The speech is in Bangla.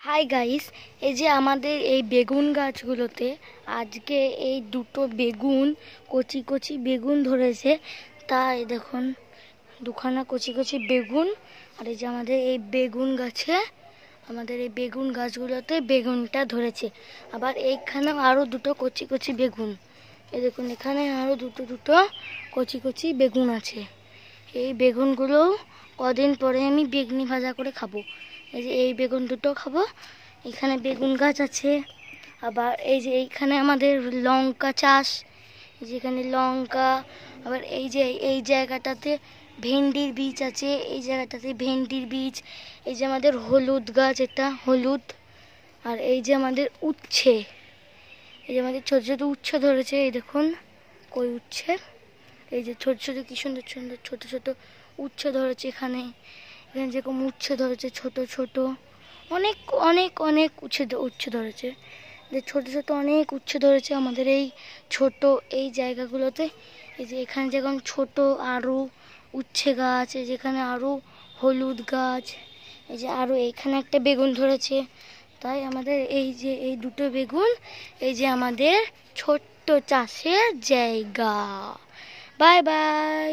হাই গাইস, এই যে আমাদের এই বেগুন গাছগুলোতে আজকে এই দুটো বেগুন কচি কচি বেগুন ধরেছে। তাই দেখুন দুখানা কচি কচি বেগুন। আর এই যে আমাদের এই বেগুন গাছে আমাদের এই বেগুন গাছগুলোতে বেগুনটা ধরেছে। আবার এইখানে আরো দুটো কচি কচি বেগুন, এই দেখুন এখানে আরো দুটো দুটো কচি কচি বেগুন আছে। এই বেগুনগুলো কদিন পরে আমি বেগুনি ভাজা করে খাবো। এই যে এই বেগুন দুটো খাবো। এখানে বেগুন গাছ আছে। আবার এই যে এইখানে আমাদের লঙ্কা চাষ, যেখানে লঙ্কা। আবার এই যে এই জায়গাটাতে ভেন্ডির বীজ আছে, এই জায়গাটাতে ভেন্ডির বীজ। এই যে আমাদের হলুদ গাছ, এটা হলুদ। আর এই যে আমাদের উচ্ছে, এই যে আমাদের ছোট ছোট উচ্ছে ধরেছে। এই দেখুন কই উচ্ছে, এই যে ছোট ছোট কি সুন্দর সুন্দর ছোট ছোট উচ্ছে ধরেছে। এখানে এখানে যেরকম উচ্ছে ধরেছে ছোট ছোট, অনেক অনেক অনেক উচ্ছে ধরেছে। যে ছোট ছোট অনেক উচ্ছে ধরেছে আমাদের এই ছোট এই জায়গাগুলোতে। এই যে এখানে যেরকম ছোট আরো উচ্ছে গাছ, এই যেখানে আরো হলুদ গাছ, এই যে আরো এইখানে একটা বেগুন ধরেছে। তাই আমাদের এই যে এই দুটো বেগুন, এই যে আমাদের ছোট্ট চাষের জায়গা। Bye bye.